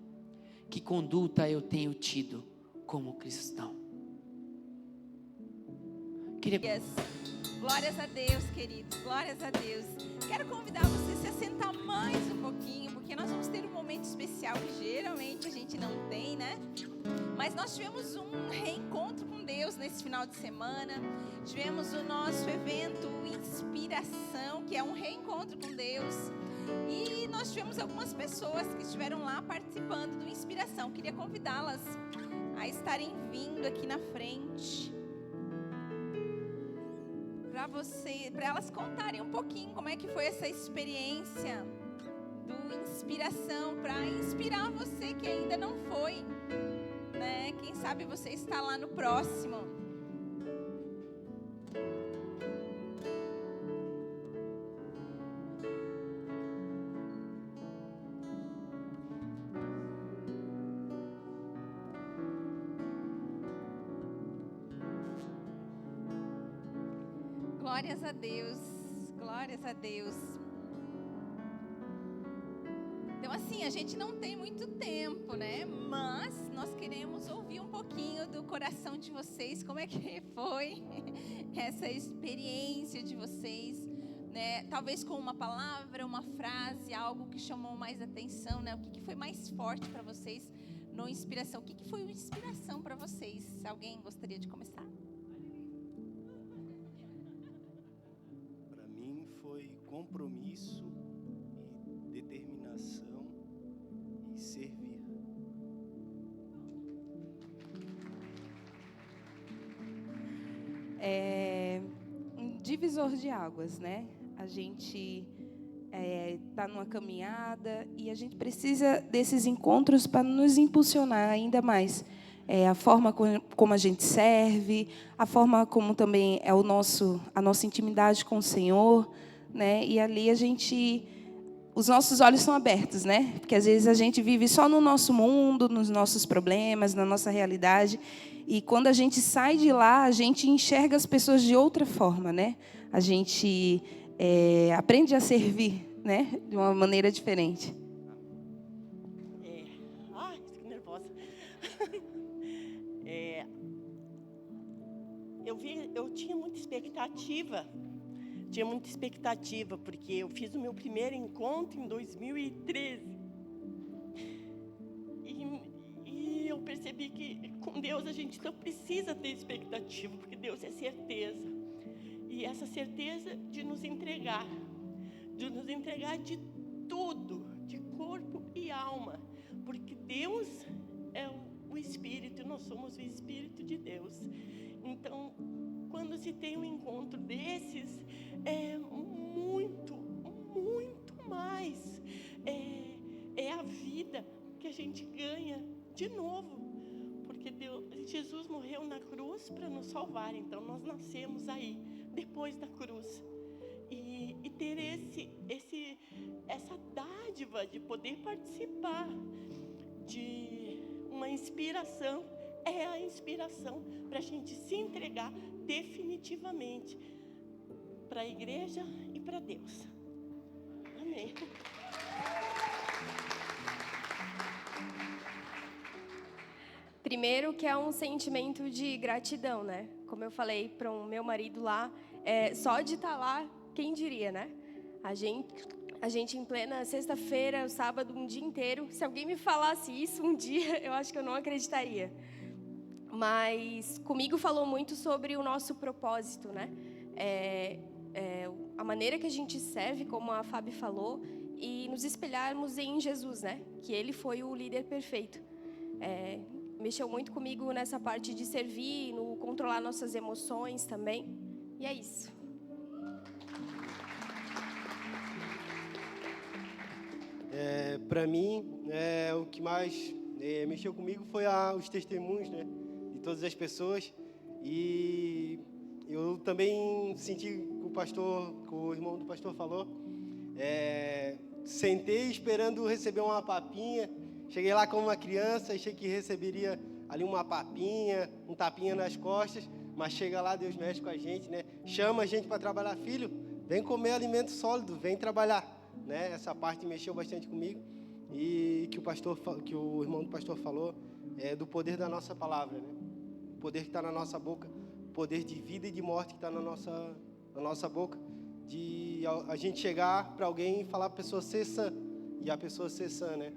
Que conduta eu tenho tido como cristão? Glórias a Deus, queridos, glórias a Deus. Quero convidar você a se assentar mais um pouquinho, porque nós vamos ter um momento especial que geralmente a gente não tem, né? Mas nós tivemos um reencontro com Deus nesse final de semana. Tivemos o nosso evento Inspiração, que é um reencontro com Deus. E nós tivemos algumas pessoas que estiveram lá participando do Inspiração. Queria convidá-las a estarem vindo aqui na frente, para elas contarem um pouquinho como é que foi essa experiência do Inspiração, para inspirar você que ainda não foi, né? Quem sabe você está lá no próximo. Glórias a Deus. Glórias a Deus. Então, assim, a gente não tem muito tempo, né? Mas nós queremos ouvir um pouquinho do coração de vocês. Como é que foi essa experiência de vocês, né? Talvez com uma palavra, uma frase, algo que chamou mais atenção, né? O que foi mais forte para vocês no Inspiração? O que foi uma inspiração para vocês? Alguém gostaria de começar? Para mim foi compromisso e determinação e servir. É um divisor de águas, né? A gente está numa caminhada e a gente precisa desses encontros para nos impulsionar ainda mais. A forma como a gente serve, a forma como também é a nossa intimidade com o Senhor, né? E ali os nossos olhos são abertos, né? Porque às vezes a gente vive só no nosso mundo, nos nossos problemas, na nossa realidade. E quando a gente sai de lá, a gente enxerga as pessoas de outra forma, né? A gente aprende a servir, né? De uma maneira diferente. Ai, estou nervosa. Eu tinha muita expectativa. Porque eu fiz o meu primeiro encontro em 2013. E eu percebi que com Deus a gente não precisa ter expectativa, porque Deus é certeza. E essa certeza de nos entregar de tudo, de corpo e alma, porque Deus é o Espírito e nós somos o Espírito de Deus. Então, quando se tem um encontro desses, é muito, muito mais. É a vida que a gente ganha de novo, porque Jesus morreu na cruz para nos salvar. Então, nós nascemos aí, depois da cruz. E ter essa dádiva de poder participar de uma inspiração, é a inspiração para a gente se entregar definitivamente para a igreja e para Deus. Amém. Primeiro que é um sentimento de gratidão, né? Como eu falei para o meu marido lá, só de estar lá, quem diria, né? A gente em plena sexta-feira, sábado, um dia inteiro, se alguém me falasse isso um dia, eu acho que eu não acreditaria. Mas comigo falou muito sobre o nosso propósito, né? A maneira que a gente serve, como a Fábio falou, e nos espelharmos em Jesus, né? Que Ele foi o líder perfeito. Mexeu muito comigo nessa parte de servir, no controlar nossas emoções também. E é isso. Para mim, o que mais mexeu comigo foi os testemunhos, né, de todas as pessoas. E eu também senti que o irmão do pastor falou. Sentei esperando receber uma papinha. Cheguei lá como uma criança, achei que receberia ali uma papinha, um tapinha nas costas. Mas chega lá, Deus mexe com a gente, né? Chama a gente para trabalhar. Filho, vem comer alimento sólido, vem trabalhar. Né? Essa parte mexeu bastante comigo. E que o irmão do pastor falou do poder da nossa palavra, né? O poder que está na nossa boca, o poder de vida e de morte que está na nossa boca, de a gente chegar para alguém e falar para a pessoa ser sã, e a pessoa ser sã, né?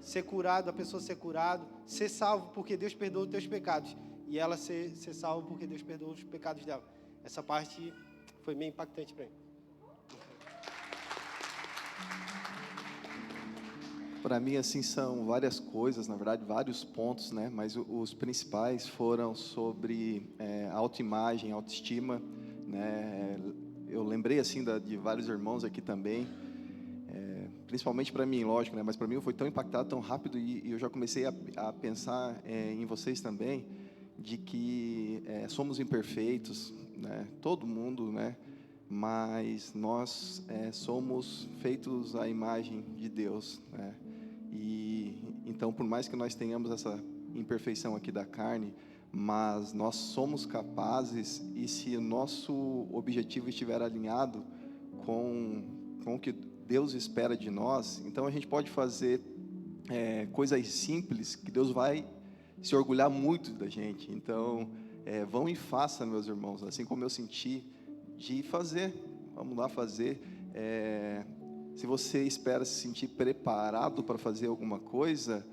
Ser curado, a pessoa ser curado, ser salvo porque Deus perdoa os teus pecados, e ela ser salva porque Deus perdoa os pecados dela. Essa parte foi meio impactante para mim. Para mim, assim, são várias coisas, na verdade, vários pontos, né? Mas os principais foram sobre autoimagem, autoestima, né? Eu lembrei, assim, de vários irmãos aqui também, principalmente para mim, lógico, né? Mas para mim foi tão impactado, tão rápido, e eu já comecei a pensar em vocês também, de que somos imperfeitos, né? Todo mundo, né? Mas nós somos feitos à imagem de Deus, né? E então, por mais que nós tenhamos essa imperfeição aqui da carne, mas nós somos capazes, e se o nosso objetivo estiver alinhado com o que Deus espera de nós, então a gente pode fazer coisas simples que Deus vai se orgulhar muito da gente. Então, vão e façam, meus irmãos, assim como eu senti de fazer. Vamos lá fazer. Se você espera se sentir preparado para fazer alguma coisa,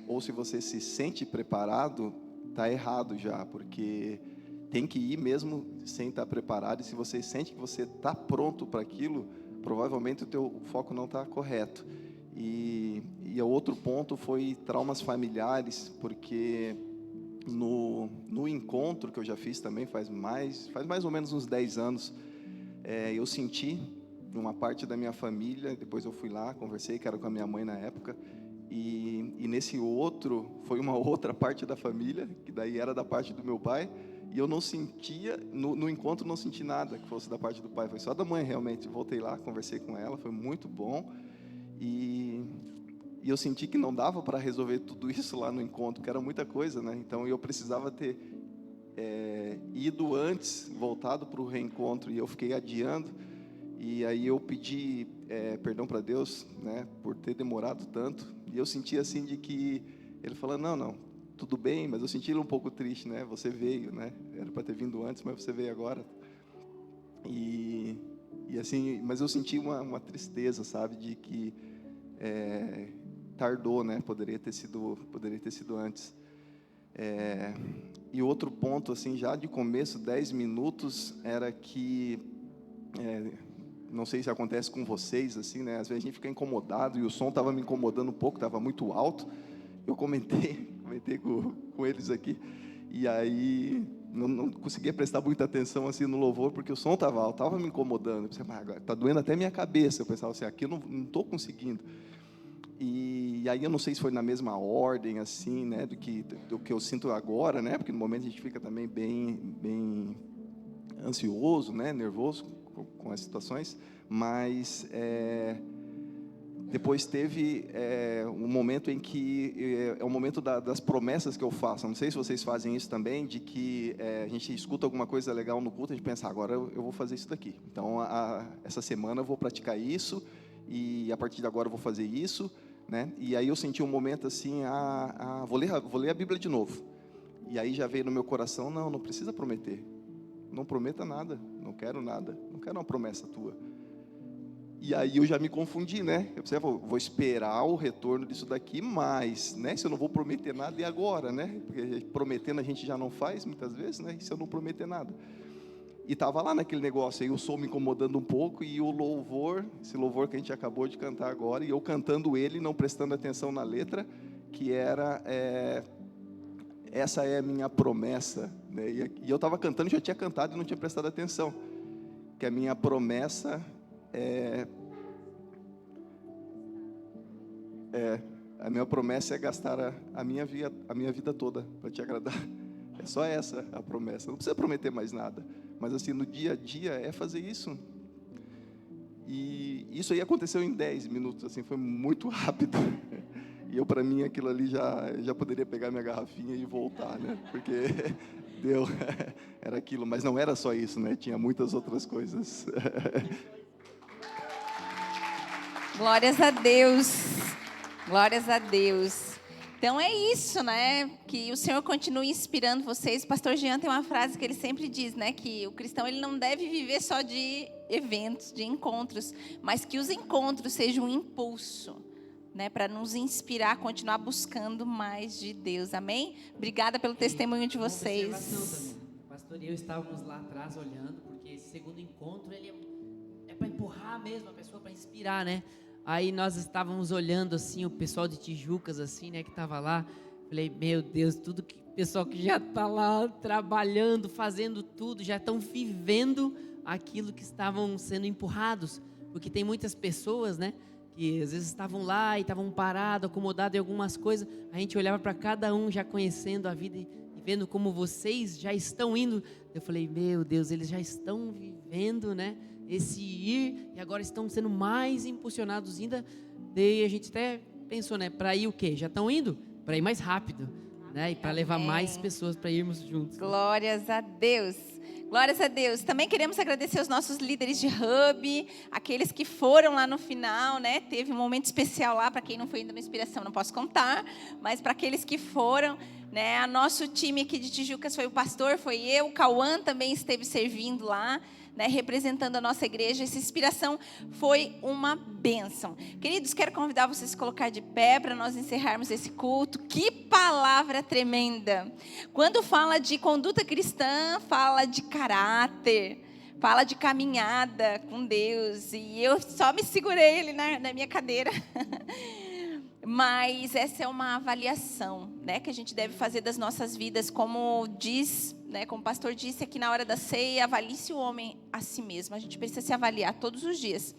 ou se você se sente preparado, está errado já, porque tem que ir mesmo sem estar preparado. E se você sente que você está pronto para aquilo, provavelmente o teu foco não está correto. E o outro ponto foi traumas familiares, porque no encontro que eu já fiz também faz mais ou menos uns 10 anos, eu senti uma parte da minha família. Depois eu fui lá, conversei, que era com a minha mãe na época, e nesse outro foi uma outra parte da família, que daí era da parte do meu pai, e eu não sentia, no encontro não senti nada que fosse da parte do pai, foi só da mãe realmente. Voltei lá, conversei com ela, foi muito bom, e eu senti que não dava para resolver tudo isso lá no encontro, que era muita coisa, né? Então eu precisava ter ido antes, voltado para o reencontro, e eu fiquei adiando. E aí eu pedi perdão para Deus, né, por ter demorado tanto. E eu senti assim de que ele falou, não, tudo bem, mas eu senti ele um pouco triste, né? Você veio, né? Era para ter vindo antes, mas você veio agora. E assim, mas eu senti uma tristeza, sabe, de que tardou, né? Poderia ter sido antes. E outro ponto, assim, já de começo, 10 minutos, era que não sei se acontece com vocês, assim, né? Às vezes a gente fica incomodado, e o som estava me incomodando um pouco, estava muito alto. Eu comentei com eles aqui, e aí não conseguia prestar muita atenção assim no louvor, porque o som estava alto, estava me incomodando. Eu pensei, mas agora está doendo até minha cabeça. Eu pensava assim, aqui eu não estou conseguindo. E aí eu não sei se foi na mesma ordem, assim, né, do que eu sinto agora, né? Porque no momento a gente fica também bem ansioso, né, nervoso com as situações, mas depois teve um momento em que é o momento das promessas que eu faço. Não sei se vocês fazem isso também, de que a gente escuta alguma coisa legal no culto, a gente pensa, agora eu vou fazer isso daqui. Então, essa semana eu vou praticar isso, e a partir de agora eu vou fazer isso, né? E aí eu senti um momento assim, vou ler a Bíblia de novo. E aí já veio no meu coração, não precisa prometer. Não prometa nada, não quero nada, não quero uma promessa tua. E aí eu já me confundi, né? Eu pensei, vou esperar o retorno disso daqui, mas, né, se eu não vou prometer nada, e agora, né? Porque prometendo a gente já não faz muitas vezes, né? E se eu não prometer nada? E estava lá naquele negócio aí, o som me incomodando um pouco, e o louvor, esse louvor que a gente acabou de cantar agora, e eu cantando ele, não prestando atenção na letra, que era... essa é a minha promessa, né? E eu estava cantando, já tinha cantado e não tinha prestado atenção, que a minha promessa a minha promessa é gastar a minha vida toda para te agradar. É só essa a promessa, não precisa prometer mais nada, mas assim, no dia a dia é fazer isso. E isso aí aconteceu em 10 minutos, assim, foi muito rápido. E para mim aquilo ali já poderia pegar minha garrafinha e voltar, né? Porque deu, era aquilo, mas não era só isso, né? Tinha muitas outras coisas. Glórias a Deus, glórias a Deus. Então é isso, né? Que o Senhor continue inspirando vocês. O pastor Jean tem uma frase que ele sempre diz, né? Que o cristão ele não deve viver só de eventos, de encontros, mas que os encontros sejam um impulso, né, para nos inspirar a continuar buscando mais de Deus. Amém? Obrigada pelo testemunho de vocês. O pastor e eu estávamos lá atrás olhando, porque esse segundo encontro ele é para empurrar mesmo a pessoa, para inspirar, né? Aí nós estávamos olhando assim, o pessoal de Tijucas assim, né, que estava lá. Falei, meu Deus, tudo que o pessoal que já está lá trabalhando, fazendo tudo, já estão vivendo aquilo que estavam sendo empurrados, porque tem muitas pessoas, né, que às vezes estavam lá e estavam parados, acomodados em algumas coisas. A gente olhava para cada um já conhecendo a vida e vendo como vocês já estão indo. Eu falei, meu Deus, eles já estão vivendo, né, esse ir, e agora estão sendo mais impulsionados ainda. Daí a gente até pensou, né, para ir o quê? Já estão indo? Para ir mais rápido. né? E para levar Amém. mais pessoas para irmos juntos. Glórias a Deus. Glórias a Deus. Também queremos agradecer os nossos líderes de hub, aqueles que foram lá no final, né? Teve um momento especial lá, para quem não foi ainda no Inspiração, não posso contar, mas para aqueles que foram, né? A nosso time aqui de Tijucas foi o pastor, foi eu, o Cauã também esteve servindo lá, né, representando a nossa igreja. Essa inspiração foi uma bênção. Queridos, quero convidar vocês a se colocar de pé para nós encerrarmos esse culto. Que palavra tremenda! Quando fala de conduta cristã, fala de caráter, fala de caminhada com Deus. E eu só me segurei ali na minha cadeira. Mas essa é uma avaliação, né, que a gente deve fazer das nossas vidas, como diz, né, como o pastor disse aqui na hora da ceia, avalie-se o homem a si mesmo. A gente precisa se avaliar todos os dias.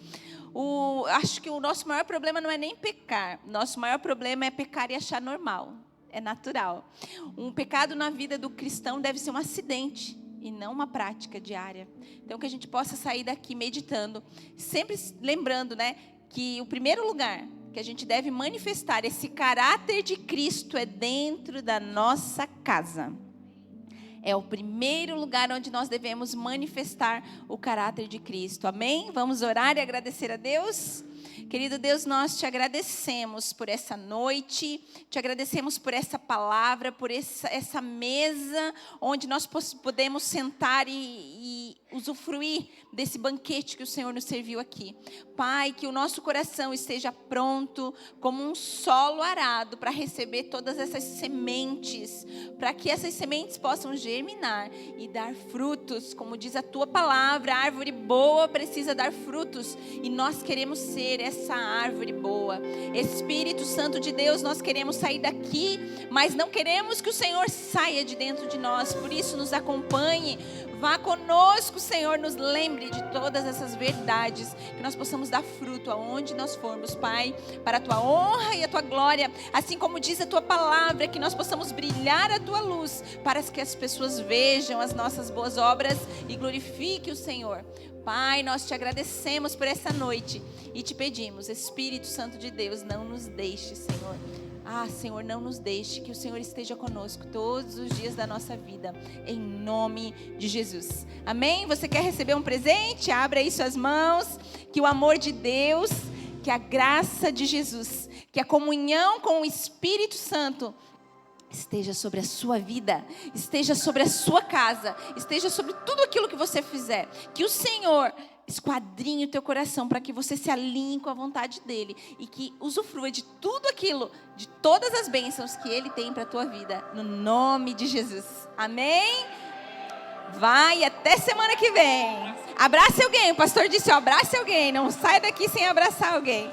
Acho que o nosso maior problema não é nem pecar. Nosso maior problema é pecar e achar normal. É natural. Um pecado na vida do cristão deve ser um acidente e não uma prática diária. Então, que a gente possa sair daqui meditando, sempre lembrando, né, que o primeiro lugar que a gente deve manifestar esse caráter de Cristo é dentro da nossa casa. É o primeiro lugar onde nós devemos manifestar o caráter de Cristo. Amém? Vamos orar e agradecer a Deus? Querido Deus, nós te agradecemos por essa noite, te agradecemos por essa palavra, por essa mesa onde nós podemos sentar e usufruir desse banquete que o Senhor nos serviu aqui. Pai, que o nosso coração esteja pronto como um solo arado para receber todas essas sementes, para que essas sementes possam germinar e dar frutos. Como diz a tua palavra, a árvore boa precisa dar frutos e nós queremos ser essa árvore boa. Espírito Santo de Deus, nós queremos sair daqui, mas não queremos que o Senhor saia de dentro de nós. Por isso, nos acompanhe, vá conosco, Senhor, nos lembre de todas essas verdades, que nós possamos dar fruto aonde nós formos, Pai, para a tua honra e a tua glória, assim como diz a tua palavra, que nós possamos brilhar a tua luz, para que as pessoas vejam as nossas boas obras e glorifiquem o Senhor. Pai, nós te agradecemos por essa noite e te pedimos, Espírito Santo de Deus, não nos deixe, Senhor. Senhor, não nos deixe, que o Senhor esteja conosco todos os dias da nossa vida, em nome de Jesus. Amém? Você quer receber um presente? Abra aí suas mãos, que o amor de Deus, que a graça de Jesus, que a comunhão com o Espírito Santo esteja sobre a sua vida, esteja sobre a sua casa, esteja sobre tudo aquilo que você fizer. Que o Senhor esquadrinhe o teu coração para que você se alinhe com a vontade dEle e que usufrua de tudo aquilo, de todas as bênçãos que Ele tem para a tua vida, no nome de Jesus. Amém? Vai, até semana que vem. Abrace alguém, o pastor disse, abrace alguém, não saia daqui sem abraçar alguém.